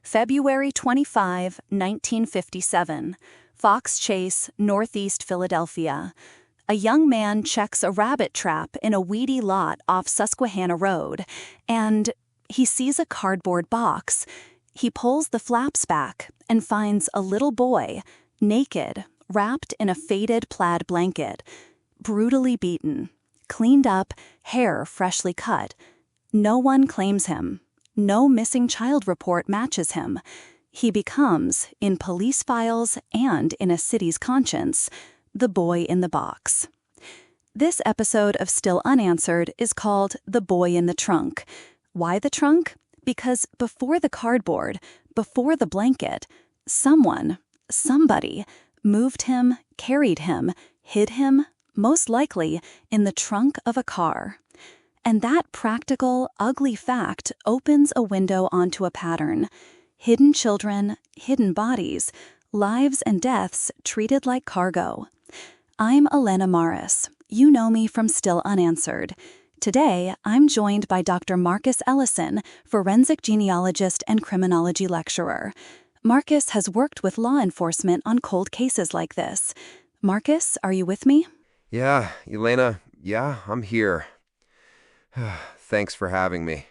February 25, 1957, Fox Chase, Northeast Philadelphia. A young man checks a rabbit trap in a weedy lot off Susquehanna Road, and he sees a cardboard box. He pulls the flaps back and finds a little boy, naked, wrapped in a faded plaid blanket, brutally beaten, cleaned up, hair freshly cut. No one claims him. No missing child report matches him. He becomes, in police files and in a city's conscience, the boy in the box. This episode of Still Unanswered is called The Boy in the Trunk. Why the trunk? Because before the cardboard, before the blanket, somebody, moved him, carried him, hid him, most likely in the trunk of a car. And that practical, ugly fact opens a window onto a pattern. Hidden children, hidden bodies, lives and deaths treated like cargo. I'm Elena Maris. You know me from Still Unanswered. Today, I'm joined by Dr. Marcus Ellison, forensic genealogist and criminology lecturer. Marcus has worked with law enforcement on cold cases like this. Marcus, are you with me? Yeah, Elena, I'm here. Thanks for having me.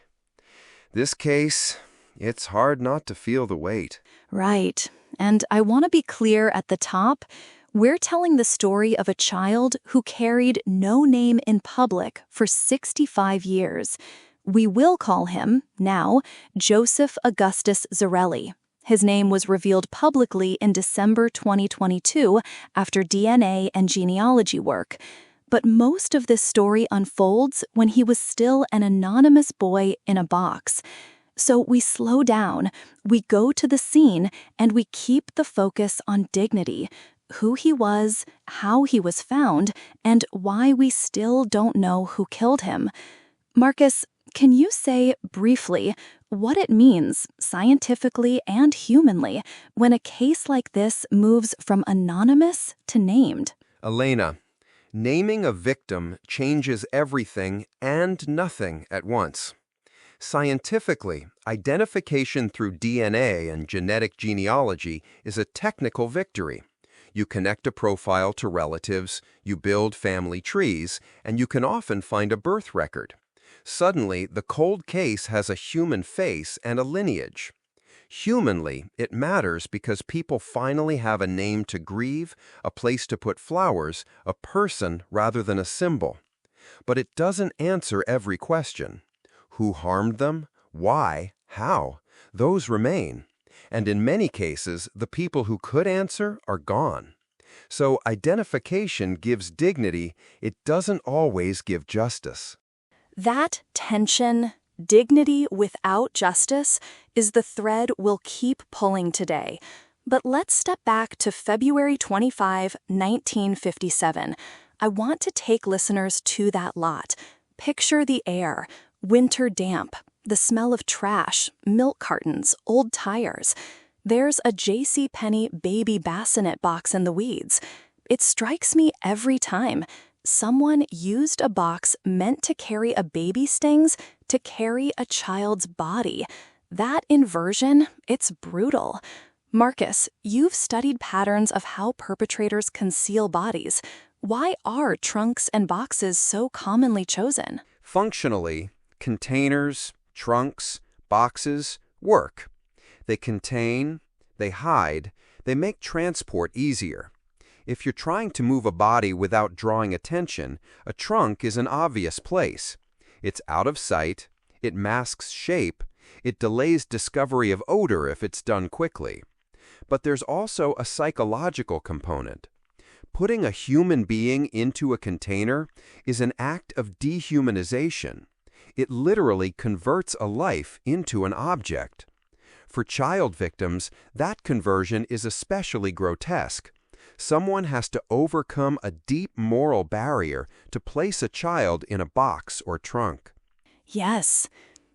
This case, it's hard not to feel the weight. Right. And I want to be clear at the top. We're telling the story of a child who carried no name in public for 65 years. We will call him, now, Joseph Augustus Zarelli. His name was revealed publicly in December 2022 after DNA and genealogy work. But most of this story unfolds when he was still an anonymous boy in a box. So we slow down, we go to the scene, and we keep the focus on dignity, who he was, how he was found, and why we still don't know who killed him. Marcus, can you say briefly what it means, scientifically and humanly, when a case like this moves from anonymous to named? Elena, naming a victim changes everything and nothing at once. Scientifically, identification through DNA and genetic genealogy is a technical victory. You connect a profile to relatives, you build family trees, and you can often find a birth record. Suddenly, the cold case has a human face and a lineage. Humanly, it matters because people finally have a name to grieve, a place to put flowers, a person rather than a symbol. But it doesn't answer every question. Who harmed them? Why? How? Those remain. And in many cases, the people who could answer are gone. So identification gives dignity, it doesn't always give justice. That tension, dignity without justice, is the thread we'll keep pulling today. But let's step back to February 25, 1957. I want to take listeners to that lot. Picture the air, winter damp, the smell of trash, milk cartons, old tires. There's a JCPenney baby bassinet box in the weeds. It strikes me every time. Someone used a box meant to carry a baby stings to carry a child's body. That inversion, it's brutal. Marcus, you've studied patterns of how perpetrators conceal bodies. Why are trunks and boxes so commonly chosen? Functionally, containers, trunks, boxes work. They contain, they hide, they make transport easier. If you're trying to move a body without drawing attention, a trunk is an obvious place. It's out of sight, it masks shape, it delays discovery of odor if it's done quickly. But there's also a psychological component. Putting a human being into a container is an act of dehumanization. It literally converts a life into an object. For child victims, that conversion is especially grotesque. Someone has to overcome a deep moral barrier to place a child in a box or trunk. Yes.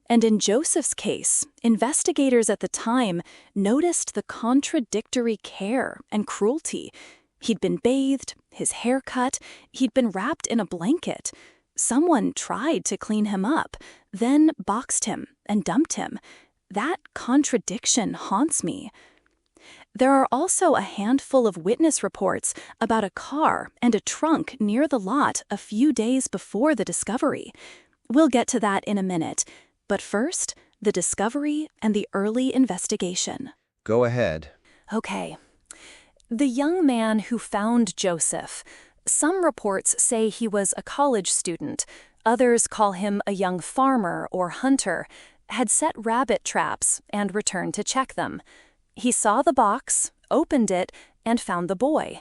And in Joseph's case, investigators at the time noticed the contradictory care and cruelty. He'd been bathed, his hair cut, he'd been wrapped in a blanket. Someone tried to clean him up, then boxed him and dumped him. That contradiction haunts me. There are also a handful of witness reports about a car and a trunk near the lot a few days before the discovery. We'll get to that in a minute, but first, the discovery and the early investigation. Go ahead. Okay. The young man who found Joseph. Some reports say he was a college student. Others call him a young farmer or hunter, had set rabbit traps and returned to check them. He saw the box, opened it, and found the boy.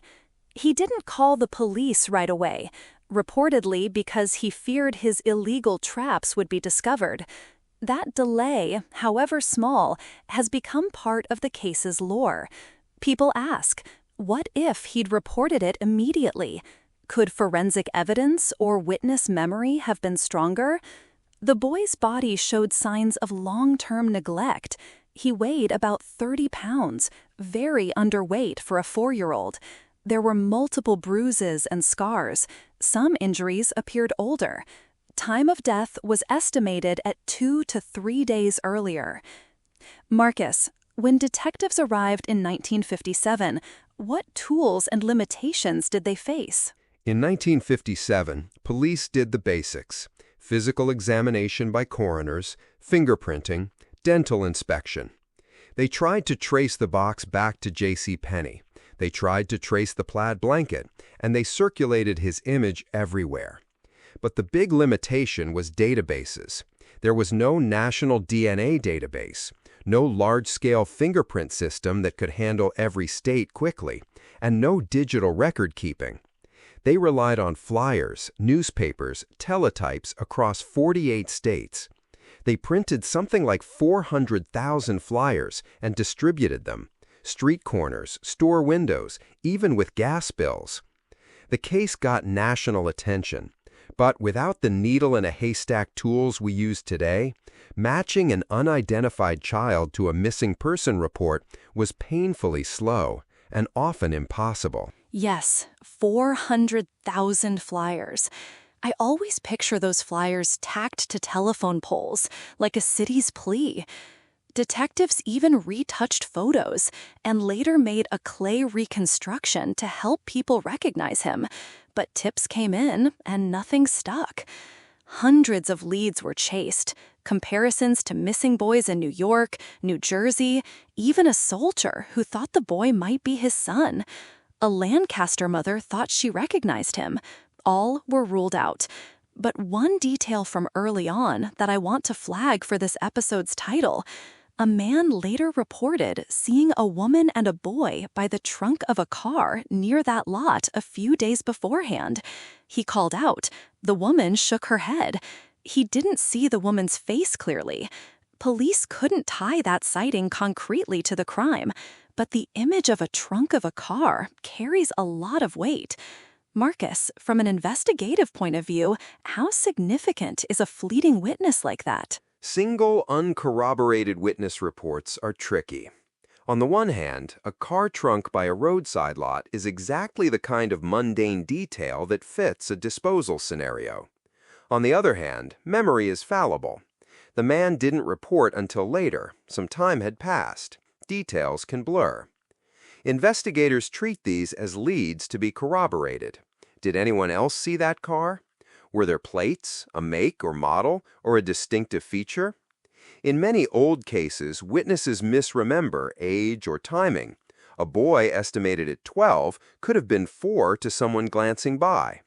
He didn't call the police right away, reportedly because he feared his illegal traps would be discovered. That delay, however small, has become part of the case's lore. People ask, what if he'd reported it immediately? Could forensic evidence or witness memory have been stronger? The boy's body showed signs of long-term neglect. He weighed about 30 pounds, very underweight for a 4-year-old. There were multiple bruises and scars. Some injuries appeared older. Time of death was estimated at 2 to 3 days earlier. Marcus, when detectives arrived in 1957, what tools and limitations did they face? In 1957, police did the basics: physical examination by coroners, fingerprinting, dental inspection. They tried to trace the box back to J.C. Penney. They tried to trace the plaid blanket, and they circulated his image everywhere. But the big limitation was databases. There was no national DNA database, no large-scale fingerprint system that could handle every state quickly, and no digital record keeping. They relied on flyers, newspapers, teletypes across 48 states. They printed something like 400,000 flyers and distributed them, street corners, store windows, even with gas bills. The case got national attention, but without the needle-in-a-haystack tools we use today, matching an unidentified child to a missing person report was painfully slow and often impossible. Yes, 400,000 flyers. I always picture those flyers tacked to telephone poles, like a city's plea. Detectives even retouched photos and later made a clay reconstruction to help people recognize him. But tips came in and nothing stuck. Hundreds of leads were chased, comparisons to missing boys in New York, New Jersey, even a soldier who thought the boy might be his son. A Lancaster mother thought she recognized him. All were ruled out. But one detail from early on that I want to flag for this episode's title: a man later reported seeing a woman and a boy by the trunk of a car near that lot a few days beforehand. He called out. The woman shook her head. He didn't see the woman's face clearly. Police couldn't tie that sighting concretely to the crime, but the image of a trunk of a car carries a lot of weight. Marcus, from an investigative point of view, how significant is a fleeting witness like that? Single, uncorroborated witness reports are tricky. On the one hand, a car trunk by a roadside lot is exactly the kind of mundane detail that fits a disposal scenario. On the other hand, memory is fallible. The man didn't report until later. Some time had passed. Details can blur. Investigators treat these as leads to be corroborated. Did anyone else see that car? Were there plates, a make or model, or a distinctive feature? In many old cases, witnesses misremember age or timing. A boy estimated at 12 could have been 4 to someone glancing by.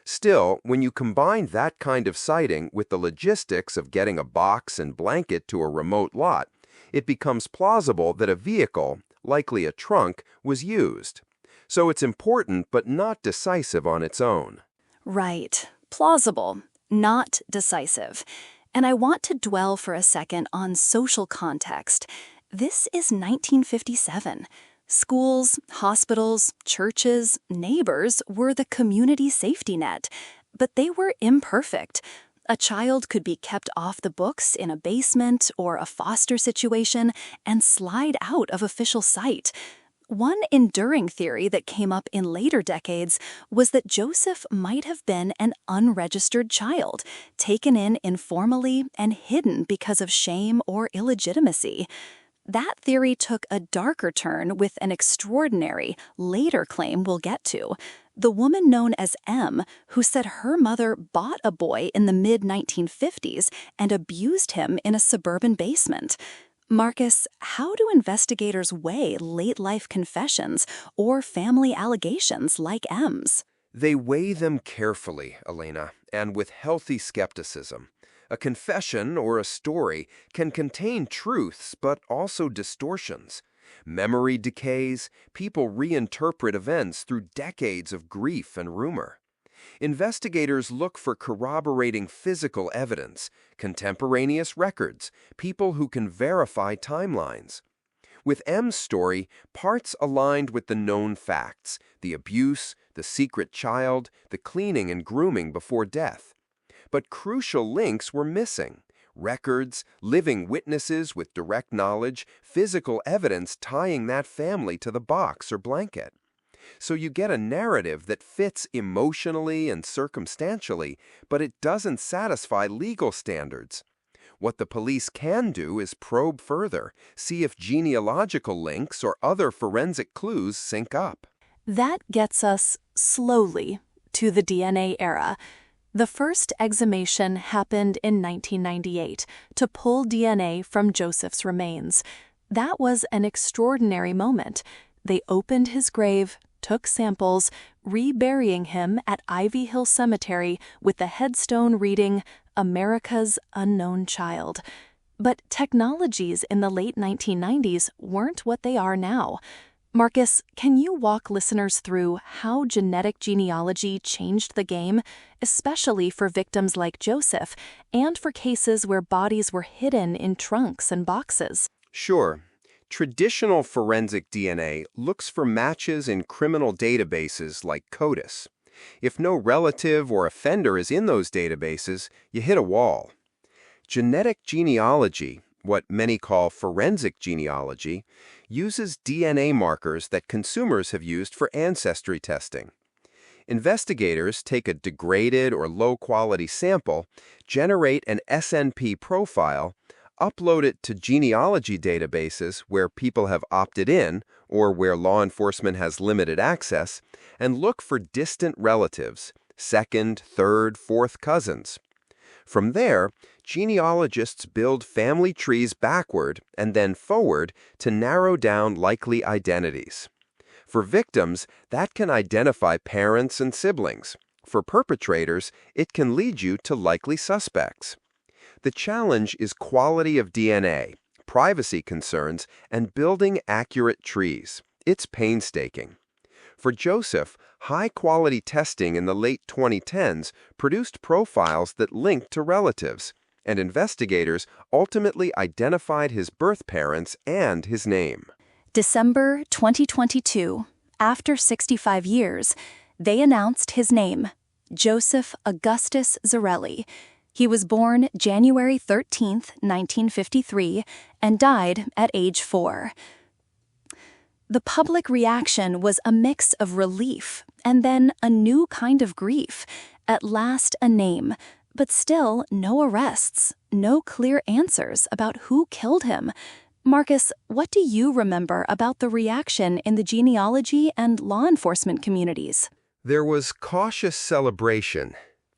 Still, when you combine that kind of sighting with the logistics of getting a box and blanket to a remote lot, it becomes plausible that a vehicle, likely a trunk, was used. So it's important but not decisive on its own. Right. Plausible, not decisive. And I want to dwell for a second on social context. This is 1957. Schools, hospitals, churches, neighbors were the community safety net, but they were imperfect. A child could be kept off the books in a basement or a foster situation and slide out of official sight. One enduring theory that came up in later decades was that Joseph might have been an unregistered child, taken in informally and hidden because of shame or illegitimacy. That theory took a darker turn with an extraordinary, later claim we'll get to. The woman known as M, who said her mother bought a boy in the mid-1950s and abused him in a suburban basement. Marcus, how do investigators weigh late-life confessions or family allegations like M's? They weigh them carefully, Elena, and with healthy skepticism. A confession or a story can contain truths but also distortions. Memory decays, people reinterpret events through decades of grief and rumor. Investigators look for corroborating physical evidence, contemporaneous records, people who can verify timelines. With M's story, parts aligned with the known facts: the abuse, the secret child, the cleaning and grooming before death. But crucial links were missing: records, living witnesses with direct knowledge, physical evidence tying that family to the box or blanket. So you get a narrative that fits emotionally and circumstantially, but it doesn't satisfy legal standards. What the police can do is probe further, see if genealogical links or other forensic clues sync up. That gets us, slowly, to the DNA era. The first exhumation happened in 1998 to pull DNA from Joseph's remains. That was an extraordinary moment. They opened his grave, took samples, reburying him at Ivy Hill Cemetery with the headstone reading, "America's Unknown Child." But technologies in the late 1990s weren't what they are now. Marcus, can you walk listeners through how genetic genealogy changed the game, especially for victims like Joseph, and for cases where bodies were hidden in trunks and boxes? Sure. Traditional forensic DNA looks for matches in criminal databases like CODIS. If no relative or offender is in those databases, you hit a wall. Genetic genealogy, what many call forensic genealogy, uses DNA markers that consumers have used for ancestry testing. Investigators take a degraded or low-quality sample, generate an SNP profile, upload it to genealogy databases where people have opted in or where law enforcement has limited access, and look for distant relatives, second, third, fourth cousins. From there, genealogists build family trees backward and then forward to narrow down likely identities. For victims, that can identify parents and siblings. For perpetrators, it can lead you to likely suspects. The challenge is quality of DNA, privacy concerns, and building accurate trees. It's painstaking. For Joseph, high-quality testing in the late 2010s produced profiles that linked to relatives, and investigators ultimately identified his birth parents and his name. December 2022, after 65 years, they announced his name, Joseph Augustus Zarelli. He was born January 13, 1953, and died at age 4. The public reaction was a mix of relief and then a new kind of grief. At last, a name, but still no arrests, no clear answers about who killed him. Marcus, what do you remember about the reaction in the genealogy and law enforcement communities? There was cautious celebration.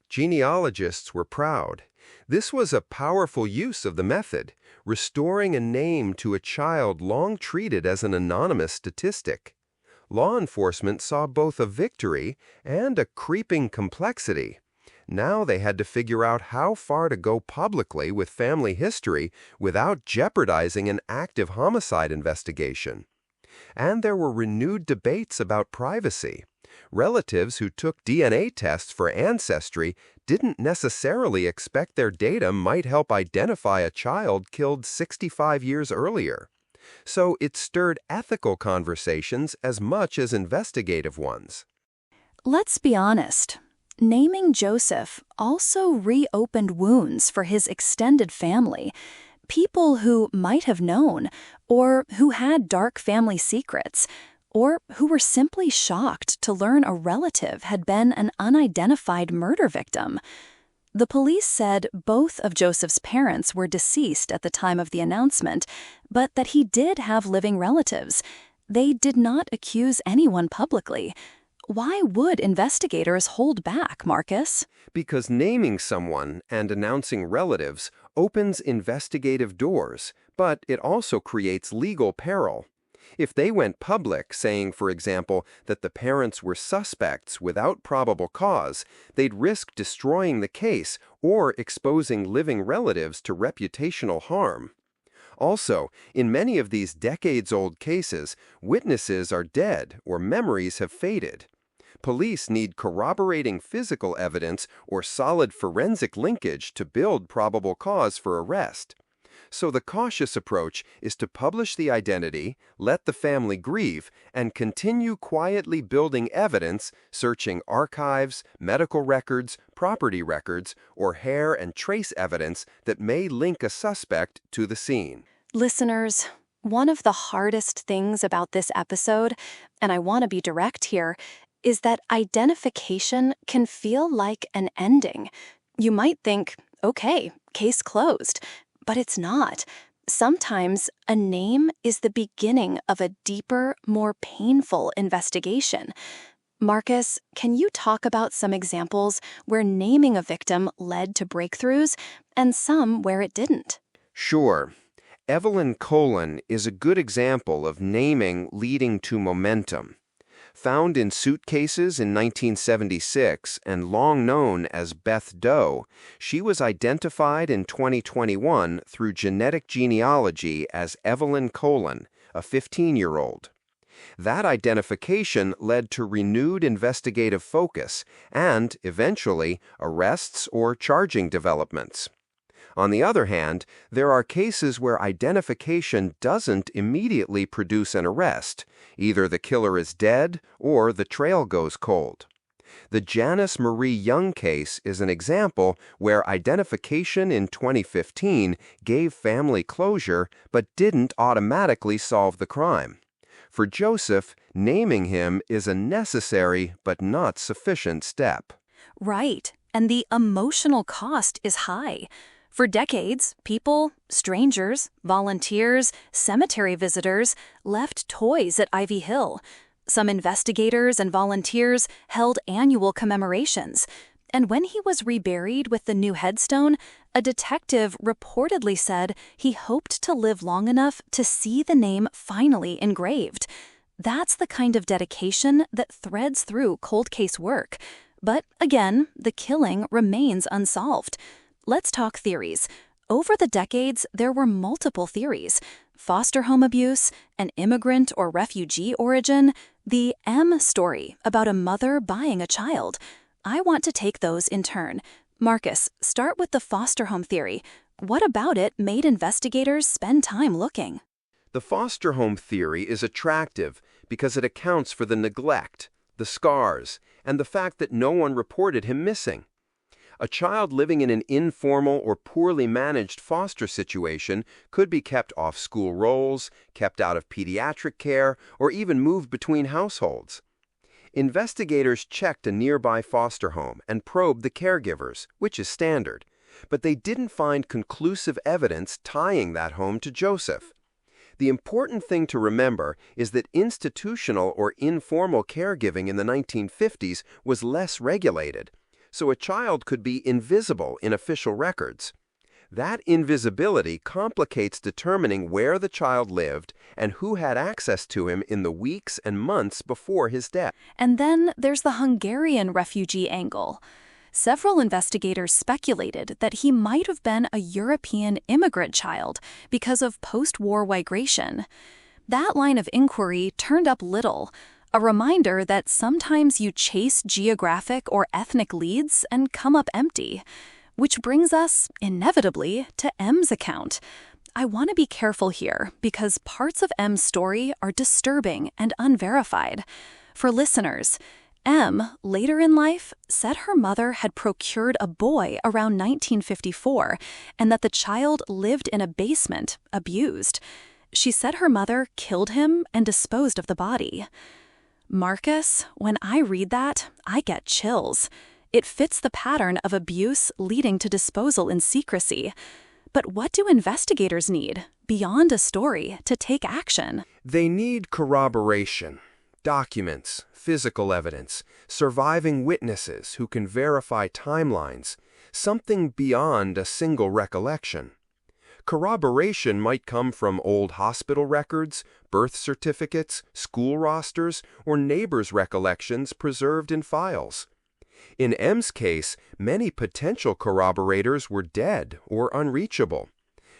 Genealogists were proud. This was a powerful use of the method, restoring a name to a child long treated as an anonymous statistic. Law enforcement saw both a victory and a creeping complexity. Now they had to figure out how far to go publicly with family history without jeopardizing an active homicide investigation. And there were renewed debates about privacy. Relatives who took DNA tests for ancestry didn't necessarily expect their data might help identify a child killed 65 years earlier. So it stirred ethical conversations as much as investigative ones. Let's be honest. Naming Joseph also reopened wounds for his extended family, people who might have known or who had dark family secrets. or who were simply shocked to learn a relative had been an unidentified murder victim. The police said both of Joseph's parents were deceased at the time of the announcement, but that he did have living relatives. They did not accuse anyone publicly. Why would investigators hold back, Marcus? Because naming someone and announcing relatives opens investigative doors, but it also creates legal peril. If they went public, saying, for example, that the parents were suspects without probable cause, they'd risk destroying the case or exposing living relatives to reputational harm. Also, in many of these decades-old cases, witnesses are dead or memories have faded. Police need corroborating physical evidence or solid forensic linkage to build probable cause for arrest. So the cautious approach is to publish the identity, let the family grieve, and continue quietly building evidence, searching archives, medical records, property records, or hair and trace evidence that may link a suspect to the scene. Listeners, one of the hardest things about this episode, and I want to be direct here, is that identification can feel like an ending. You might think, okay, case closed. But it's not. Sometimes a name is the beginning of a deeper, more painful investigation. Marcus, can you talk about some examples where naming a victim led to breakthroughs and some where it didn't? Sure. Evelyn Colon is a good example of naming leading to momentum. Found in suitcases in 1976 and long known as Beth Doe, she was identified in 2021 through genetic genealogy as Evelyn Colon, a 15-year-old. That identification led to renewed investigative focus and, eventually, arrests or charging developments. On the other hand, there are cases where identification doesn't immediately produce an arrest. Either the killer is dead or the trail goes cold. The Janice Marie Young case is an example where identification in 2015 gave family closure but didn't automatically solve the crime. For Joseph, naming him is a necessary but not sufficient step. Right, and the emotional cost is high. For decades, people, strangers, volunteers, cemetery visitors left toys at Ivy Hill. Some investigators and volunteers held annual commemorations. And when he was reburied with the new headstone, a detective reportedly said he hoped to live long enough to see the name finally engraved. That's the kind of dedication that threads through cold case work. But again, the killing remains unsolved. Let's talk theories. Over the decades, there were multiple theories. Foster home abuse, an immigrant or refugee origin, the M story about a mother buying a child. I want to take those in turn. Marcus, start with the foster home theory. What about it made investigators spend time looking? The foster home theory is attractive because it accounts for the neglect, the scars, and the fact that no one reported him missing. A child living in an informal or poorly managed foster situation could be kept off school rolls, kept out of pediatric care, or even moved between households. Investigators checked a nearby foster home and probed the caregivers, which is standard, but they didn't find conclusive evidence tying that home to Joseph. The important thing to remember is that institutional or informal caregiving in the 1950s was less regulated, so a child could be invisible in official records. That invisibility complicates determining where the child lived and who had access to him in the weeks and months before his death. And then there's the Hungarian refugee angle. Several investigators speculated that he might have been a European immigrant child because of post-war migration. That line of inquiry turned up little, a reminder that sometimes you chase geographic or ethnic leads and come up empty. Which brings us, inevitably, to M's account. I want to be careful here because parts of M's story are disturbing and unverified. For listeners, M, later in life, said her mother had procured a boy around 1954 and that the child lived in a basement, abused. She said her mother killed him and disposed of the body. Marcus, when I read that, I get chills. It fits the pattern of abuse leading to disposal in secrecy. But what do investigators need, beyond a story, to take action? They need corroboration, documents, physical evidence, surviving witnesses who can verify timelines, something beyond a single recollection. Corroboration might come from old hospital records, birth certificates, school rosters, or neighbors' recollections preserved in files. In M's case, many potential corroborators were dead or unreachable.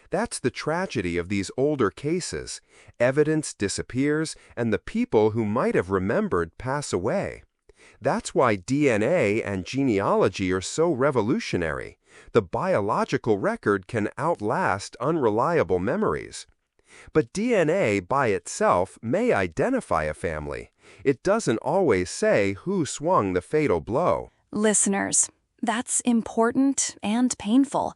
That's the tragedy of these older cases. Evidence disappears, and the people who might have remembered pass away. That's why DNA and genealogy are so revolutionary. The biological record can outlast unreliable memories. But DNA by itself may identify a family. It doesn't always say who swung the fatal blow. Listeners, that's important and painful.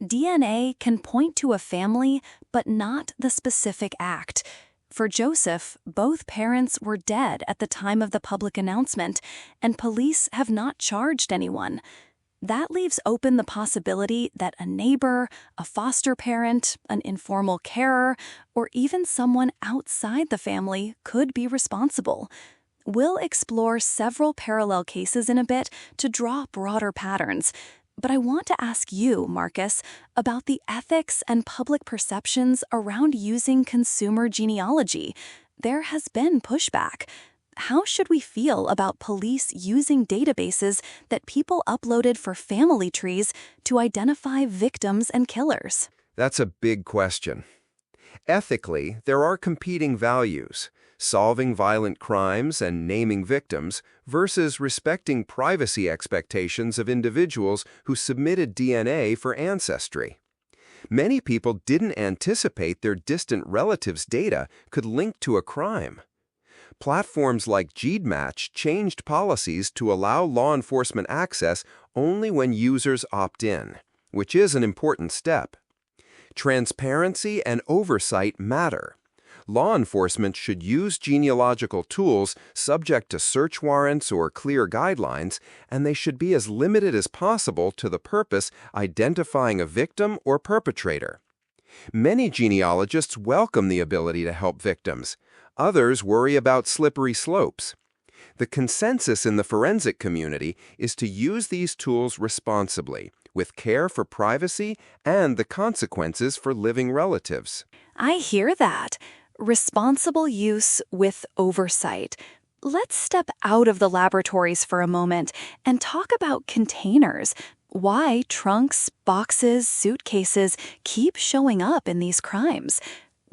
DNA can point to a family, but not the specific act. For Joseph, both parents were dead at the time of the public announcement, and police have not charged anyone. That leaves open the possibility that a neighbor, a foster parent, an informal carer, or even someone outside the family could be responsible. We'll explore several parallel cases in a bit to draw broader patterns. But I want to ask you, Marcus, about the ethics and public perceptions around using consumer genealogy. There has been pushback. How should we feel about police using databases that people uploaded for family trees to identify victims and killers? That's a big question. Ethically, there are competing values: solving violent crimes and naming victims versus respecting privacy expectations of individuals who submitted DNA for ancestry. Many people didn't anticipate their distant relatives' data could link to a crime. Platforms like GEDmatch changed policies to allow law enforcement access only when users opt in, which is an important step. Transparency and oversight matter. Law enforcement should use genealogical tools subject to search warrants or clear guidelines, and they should be as limited as possible to the purpose identifying a victim or perpetrator. Many genealogists welcome the ability to help victims. Others worry about slippery slopes. The consensus in the forensic community is to use these tools responsibly, with care for privacy and the consequences for living relatives. I hear that. Responsible use with oversight. Let's step out of the laboratories for a moment and talk about containers. Why trunks, boxes, suitcases keep showing up in these crimes.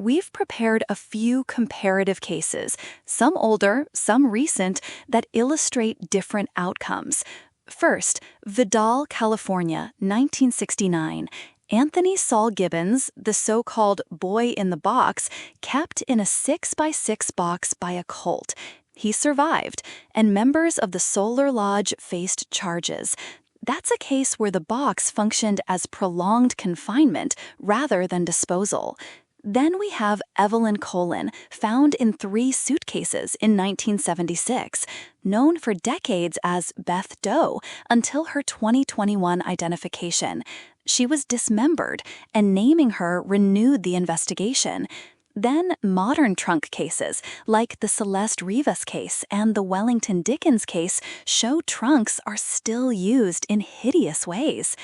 We've prepared a few comparative cases, some older, some recent, that illustrate different outcomes. First, Vidal, California, 1969. Anthony Saul Gibbons, the so-called boy in the box, kept in a 6x6 box by a cult. He survived, and members of the Solar Lodge faced charges. That's a case where the box functioned as prolonged confinement rather than disposal. Then we have Evelyn Colin, found in 3 suitcases in 1976, known for decades as Beth Doe until her 2021 identification. She was dismembered, and naming her renewed the investigation. Then modern trunk cases, like the Celeste Rivas case and the Wellington Dickens case, show trunks are still used in hideous ways.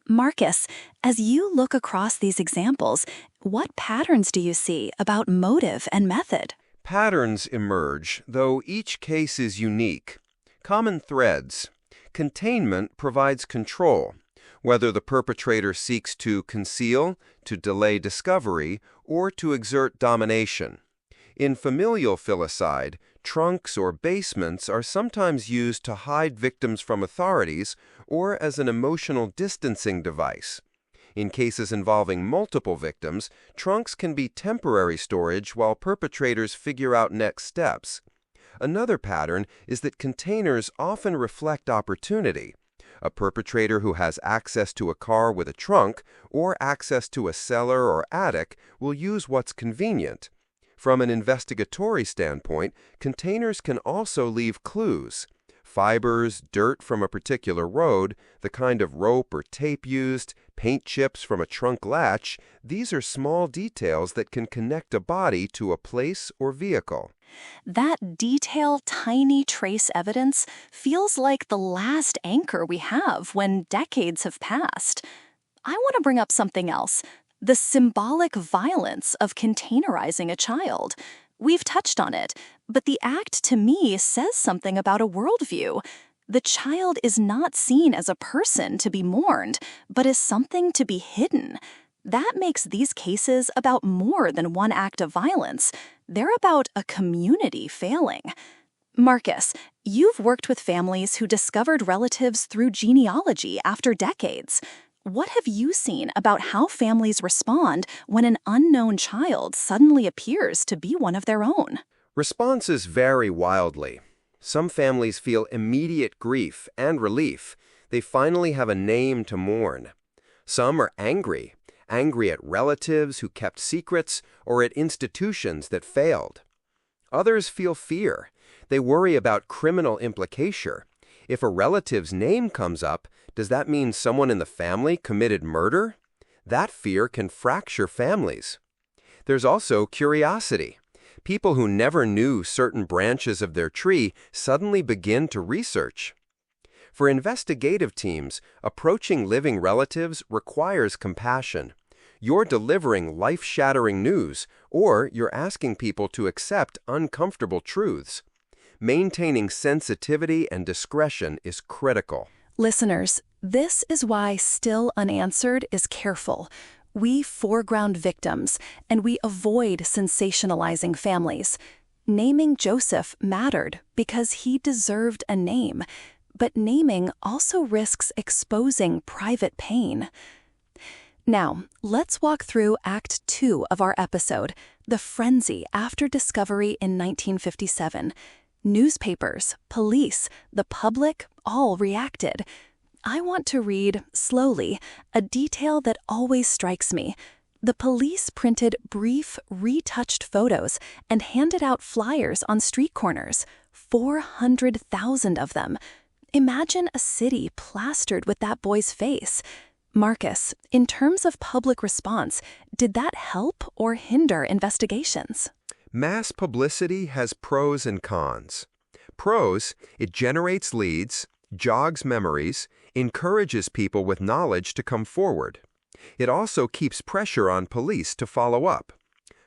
Marcus, as you look across these examples, what patterns do you see about motive and method? Patterns emerge, though each case is unique. Common threads. Containment provides control, whether the perpetrator seeks to conceal, to delay discovery, or to exert domination. In familial filicide, trunks or basements are sometimes used to hide victims from authorities or as an emotional distancing device. In cases involving multiple victims, trunks can be temporary storage while perpetrators figure out next steps. Another pattern is that containers often reflect opportunity. A perpetrator who has access to a car with a trunk or access to a cellar or attic will use what's convenient. From an investigatory standpoint, containers can also leave clues. Fibers, dirt from a particular road, the kind of rope or tape used, paint chips from a trunk latch, these are small details that can connect a body to a place or vehicle. That detailed, tiny trace evidence feels like the last anchor we have when decades have passed. I want to bring up something else: the symbolic violence of containerizing a child. We've touched on it, but the act to me says something about a worldview. The child is not seen as a person to be mourned, but as something to be hidden. That makes these cases about more than one act of violence. They're about a community failing. Marcus, you've worked with families who discovered relatives through genealogy after decades. What have you seen about how families respond when an unknown child suddenly appears to be one of their own? Responses vary wildly. Some families feel immediate grief and relief. They finally have a name to mourn. Some are angry at relatives who kept secrets or at institutions that failed. Others feel fear. They worry about criminal implication. If a relative's name comes up, does that mean someone in the family committed murder? That fear can fracture families. There's also curiosity. People who never knew certain branches of their tree suddenly begin to research. For investigative teams, approaching living relatives requires compassion. You're delivering life-shattering news, or you're asking people to accept uncomfortable truths. Maintaining sensitivity and discretion is critical. Listeners, this is why Still Unanswered is careful. We foreground victims, and we avoid sensationalizing families. Naming Joseph mattered because he deserved a name, but naming also risks exposing private pain. Now, let's walk through Act 2 of our episode, the frenzy after discovery in 1957. Newspapers, police, the public all reacted. I want to read, slowly, a detail that always strikes me. The police printed brief, retouched photos and handed out flyers on street corners, 400,000 of them. Imagine a city plastered with that boy's face. Marcus, in terms of public response, did that help or hinder investigations? Mass publicity has pros and cons. Pros: it generates leads, jogs memories, encourages people with knowledge to come forward. It also keeps pressure on police to follow up.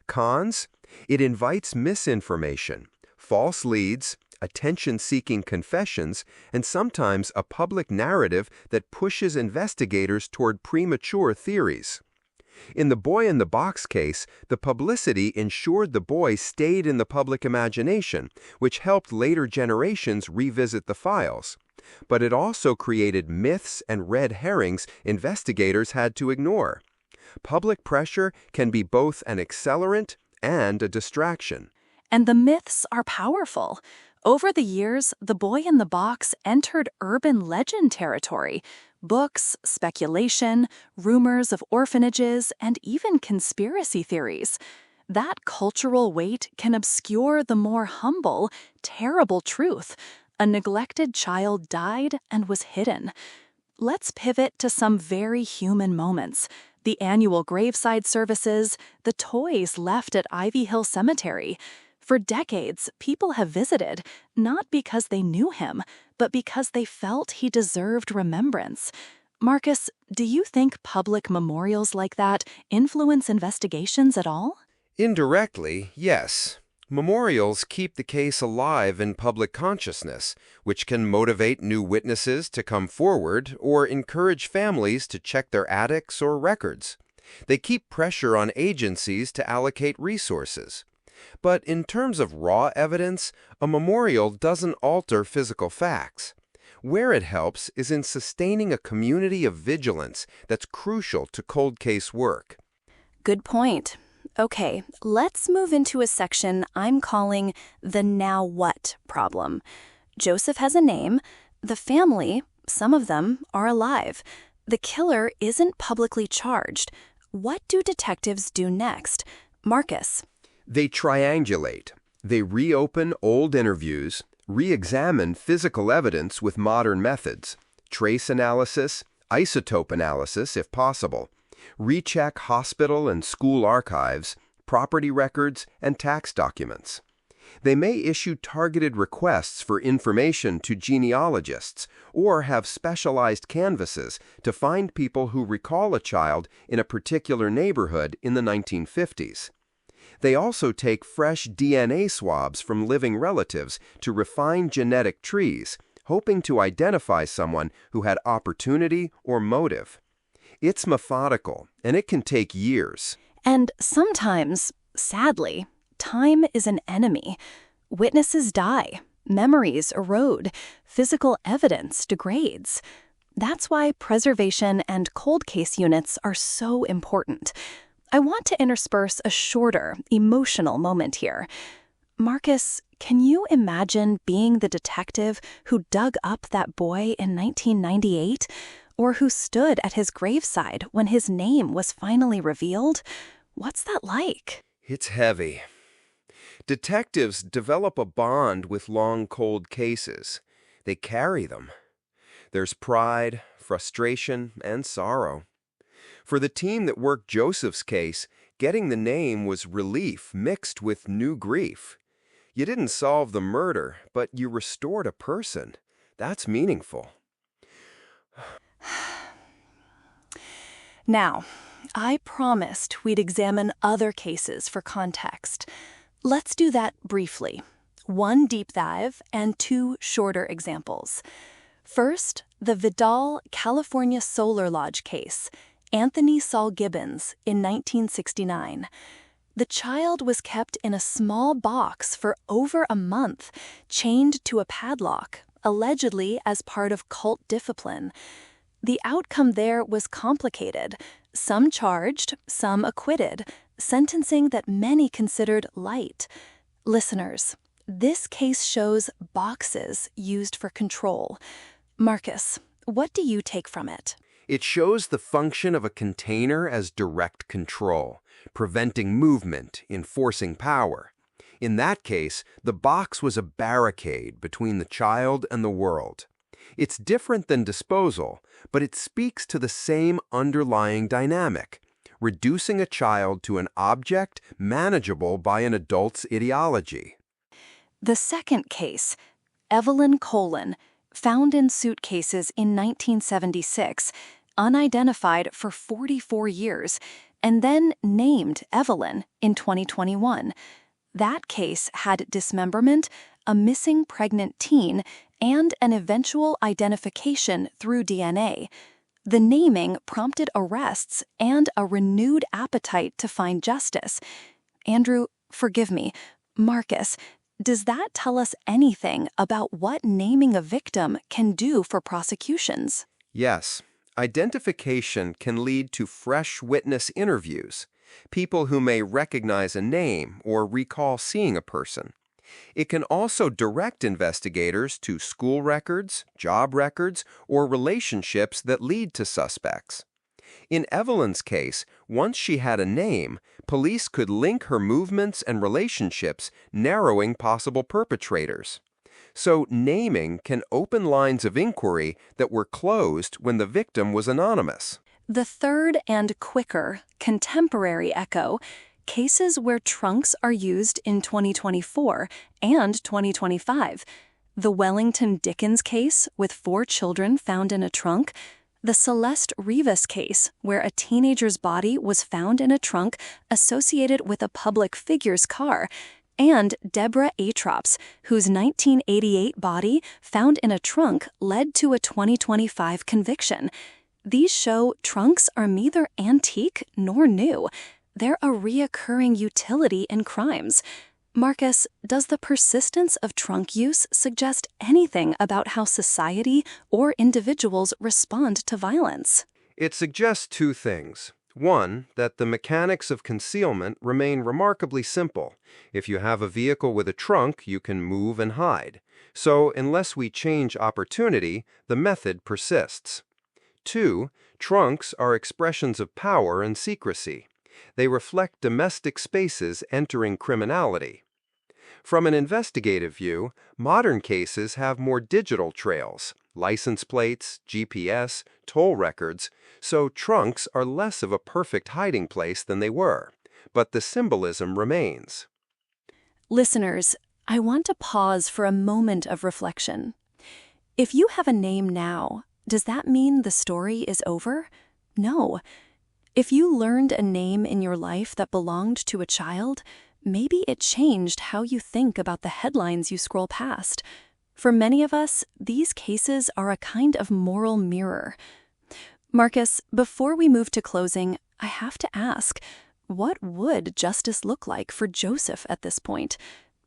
Cons: it invites misinformation, false leads, attention-seeking confessions, and sometimes a public narrative that pushes investigators toward premature theories. In the boy in the box case, the publicity ensured the boy stayed in the public imagination, which helped later generations revisit the files. But it also created myths and red herrings investigators had to ignore. Public pressure can be both an accelerant and a distraction. And the myths are powerful. Over the years, the boy in the box entered urban legend territory. Books, speculation, rumors of orphanages, and even conspiracy theories. That cultural weight can obscure the more humble, terrible truth. A neglected child died and was hidden. Let's pivot to some very human moments. The annual graveside services, the toys left at Ivy Hill Cemetery. For decades, people have visited, not because they knew him, but because they felt he deserved remembrance. Marcus, do you think public memorials like that influence investigations at all? Indirectly, yes. Memorials keep the case alive in public consciousness, which can motivate new witnesses to come forward or encourage families to check their attics or records. They keep pressure on agencies to allocate resources. But in terms of raw evidence, a memorial doesn't alter physical facts. Where it helps is in sustaining a community of vigilance that's crucial to cold case work. Good point. Okay, let's move into a section I'm calling the now what problem. Joseph has a name. The family, Some of them are alive. The killer isn't publicly charged. What do detectives do next? Marcus. They triangulate. They reopen old interviews, re-examine physical evidence with modern methods, trace analysis, isotope analysis if possible, recheck hospital and school archives, property records, and tax documents. They may issue targeted requests for information to genealogists or have specialized canvasses to find people who recall a child in a particular neighborhood in the 1950s. They also take fresh DNA swabs from living relatives to refine genetic trees, hoping to identify someone who had opportunity or motive. It's methodical, and it can take years. And sometimes, sadly, time is an enemy. Witnesses die, memories erode, physical evidence degrades. That's why preservation and cold case units are so important. I want to intersperse a shorter, emotional moment here. Marcus, can you imagine being the detective who dug up that boy in 1998? Or who stood at his graveside when his name was finally revealed? What's that like? It's heavy. Detectives develop a bond with long, cold cases. They carry them. There's pride, frustration, and sorrow. For the team that worked Joseph's case, getting the name was relief mixed with new grief. You didn't solve the murder, but you restored a person. That's meaningful. Now, I promised we'd examine other cases for context. Let's do that briefly. One deep dive and two shorter examples. First, the Vidal, California Solar Lodge case, Anthony Saul Gibbons, in 1969. The child was kept in a small box for over a month, chained to a padlock, allegedly as part of cult discipline. The outcome there was complicated. Some charged, some acquitted, sentencing that many considered light. Listeners, this case shows boxes used for control. Marcus, what do you take from it? It shows the function of a container as direct control, preventing movement, enforcing power. In that case, the box was a barricade between the child and the world. It's different than disposal, but it speaks to the same underlying dynamic, reducing a child to an object manageable by an adult's ideology. The second case, Evelyn Colon, found in suitcases in 1976, unidentified for 44 years, and then named Evelyn in 2021. That case had dismemberment, a missing pregnant teen, and an eventual identification through DNA. The naming prompted arrests and a renewed appetite to find justice. Andrew, forgive me, Marcus, does that tell us anything about what naming a victim can do for prosecutions? Yes, identification can lead to fresh witness interviews, people who may recognize a name or recall seeing a person. It can also direct investigators to school records, job records, or relationships that lead to suspects. In Evelyn's case, once she had a name, police could link her movements and relationships, narrowing possible perpetrators. So naming can open lines of inquiry that were closed when the victim was anonymous. The third and quicker, contemporary echo, cases where trunks are used in 2024 and 2025. The Wellington Dickens case with 4 children found in a trunk, the Celeste Rivas case, where a teenager's body was found in a trunk associated with a public figure's car, and Deborah Atrops, whose 1988 body found in a trunk led to a 2025 conviction. These show trunks are neither antique nor new. They're a reoccurring utility in crimes. Marcus, does the persistence of trunk use suggest anything about how society or individuals respond to violence? It suggests 2 things. One, that the mechanics of concealment remain remarkably simple. If you have a vehicle with a trunk, you can move and hide. So, unless we change opportunity, the method persists. Two, trunks are expressions of power and secrecy. They reflect domestic spaces entering criminality. From an investigative view, modern cases have more digital trails, license plates, GPS, toll records, so trunks are less of a perfect hiding place than they were. But the symbolism remains. Listeners, I want to pause for a moment of reflection. If you have a name now, does that mean the story is over? No. If you learned a name in your life that belonged to a child, maybe it changed how you think about the headlines you scroll past. For many of us, these cases are a kind of moral mirror. Marcus, before we move to closing, I have to ask, what would justice look like for Joseph at this point?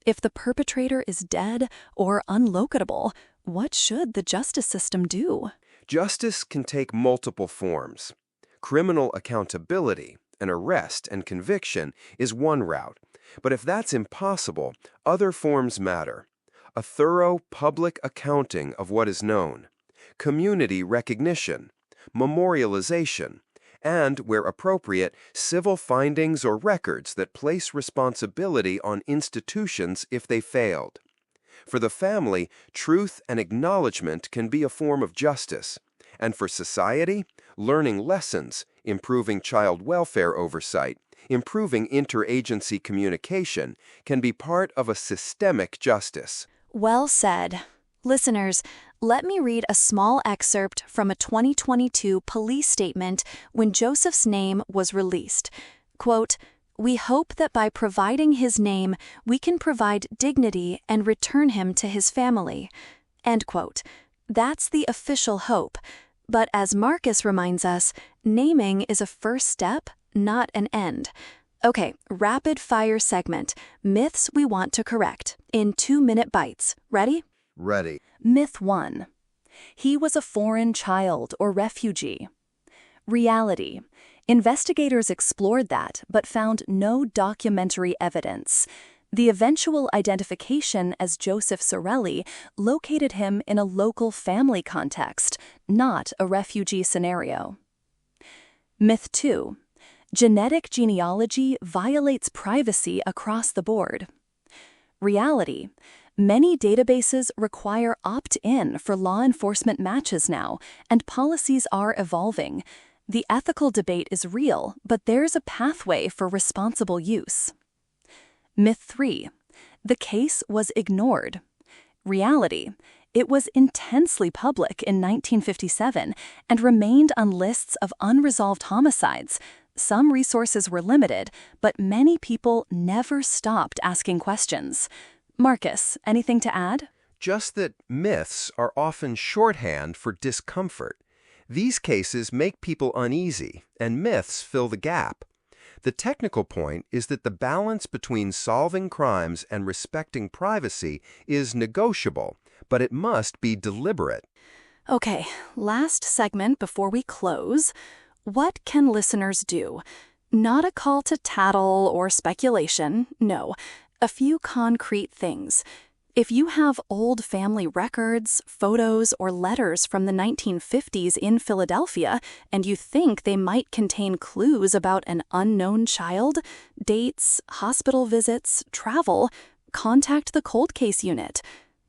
If the perpetrator is dead or unlocatable, what should the justice system do? Justice can take multiple forms. Criminal accountability, an arrest and conviction, is one route. But if that's impossible, other forms matter. A thorough public accounting of what is known, community recognition, memorialization, and, where appropriate, civil findings or records that place responsibility on institutions if they failed. For the family, truth and acknowledgement can be a form of justice. And for society, learning lessons, improving child welfare oversight, improving interagency communication can be part of a systemic justice. Well said. Listeners, let me read a small excerpt from a 2022 police statement when Joseph's name was released. Quote, "We hope that by providing his name, we can provide dignity and return him to his family." End quote. That's the official hope. But as Marcus reminds us, naming is a first step, not an end. Okay, rapid fire segment. Myths we want to correct in 2-minute bites. Ready? Ready. Myth 1. He was a foreign child or refugee. Reality. Investigators explored that, but found no documentary evidence. The eventual identification as Joseph Zarelli located him in a local family context, not a refugee scenario. Myth 2. Genetic genealogy violates privacy across the board. Reality. Many databases require opt-in for law enforcement matches now, and policies are evolving. The ethical debate is real, but there's a pathway for responsible use. Myth 3. The case was ignored. Reality. It was intensely public in 1957 and remained on lists of unresolved homicides. Some resources were limited, but many people never stopped asking questions. Marcus, anything to add? Just that myths are often shorthand for discomfort. These cases make people uneasy, and myths fill the gap. The technical point is that the balance between solving crimes and respecting privacy is negotiable, but it must be deliberate. Okay, last segment before we close. What can listeners do? Not a call to tattle or speculation, no. A few concrete things. If you have old family records, photos, or letters from the 1950s in Philadelphia, and you think they might contain clues about an unknown child, dates, hospital visits, travel, contact the cold case unit.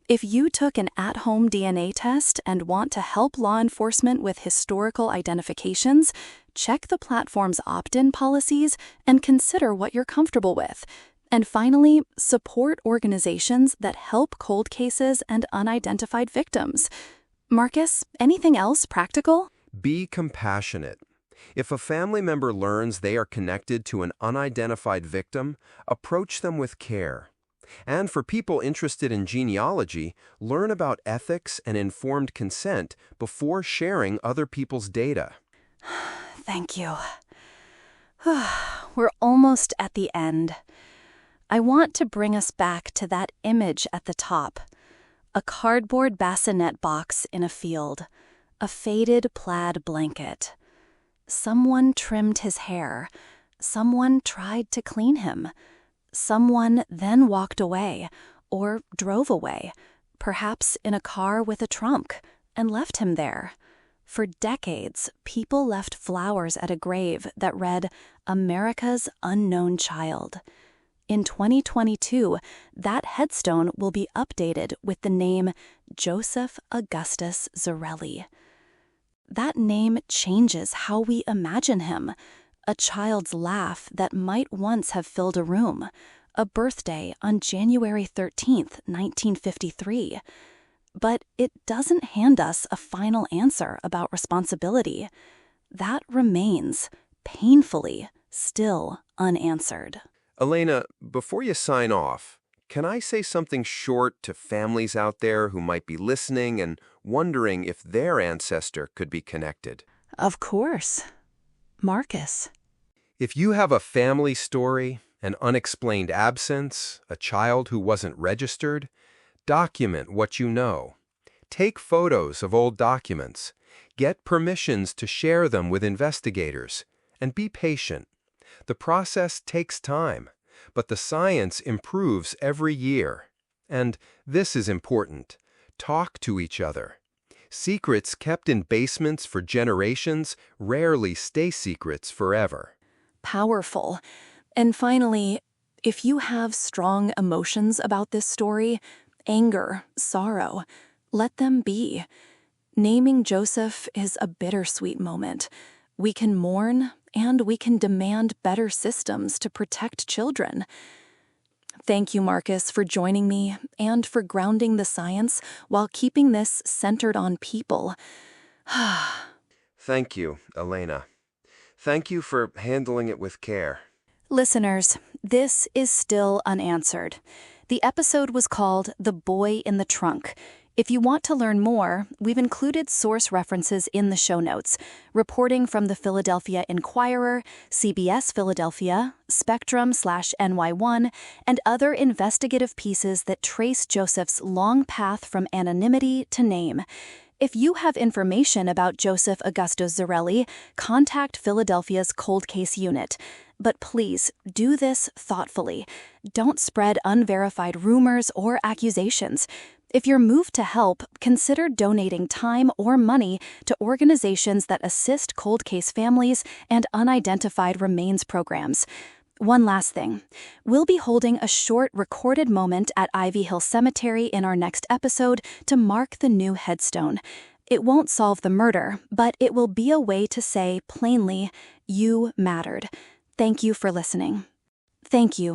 If you took an at-home DNA test and want to help law enforcement with historical identifications, check the platform's opt-in policies and consider what you're comfortable with. And finally, support organizations that help cold cases and unidentified victims. Marcus, anything else practical? Be compassionate. If a family member learns they are connected to an unidentified victim, approach them with care. And for people interested in genealogy, learn about ethics and informed consent before sharing other people's data. Thank you. We're almost at the end. I want to bring us back to that image at the top. A cardboard bassinet box in a field. A faded plaid blanket. Someone trimmed his hair. Someone tried to clean him. Someone then walked away, or drove away, perhaps in a car with a trunk, and left him there. For decades, people left flowers at a grave that read, "America's Unknown Child." In 2022, that headstone will be updated with the name Joseph Augustus Zarelli. That name changes how we imagine him. A child's laugh that might once have filled a room. A birthday on January 13th, 1953. But it doesn't hand us a final answer about responsibility. That remains, painfully, still unanswered. Elena, before you sign off, can I say something short to families out there who might be listening and wondering if their ancestor could be connected? Of course. Marcus. If you have a family story, an unexplained absence, a child who wasn't registered, document what you know. Take photos of old documents. Get permissions to share them with investigators. And be patient. The process takes time, but the science improves every year. And this is important. Talk to each other. Secrets kept in basements for generations rarely stay secrets forever. Powerful. And finally, if you have strong emotions about this story, anger, sorrow, let them be. Naming Joseph is a bittersweet moment. We can mourn, and we can demand better systems to protect children. Thank you, Marcus, for joining me and for grounding the science while keeping this centered on people. Thank you, Elena. Thank you for handling it with care. Listeners, this is still unanswered. The episode was called The Boy in the Trunk. If you want to learn more, we've included source references in the show notes, reporting from the Philadelphia Inquirer, CBS Philadelphia, Spectrum/NY1, and other investigative pieces that trace Joseph's long path from anonymity to name. If you have information about Joseph Augustus Zarelli, contact Philadelphia's Cold Case Unit. But please, do this thoughtfully. Don't spread unverified rumors or accusations. If you're moved to help, consider donating time or money to organizations that assist cold case families and unidentified remains programs. One last thing. We'll be holding a short recorded moment at Ivy Hill Cemetery in our next episode to mark the new headstone. It won't solve the murder, but it will be a way to say plainly, you mattered. Thank you for listening. Thank you.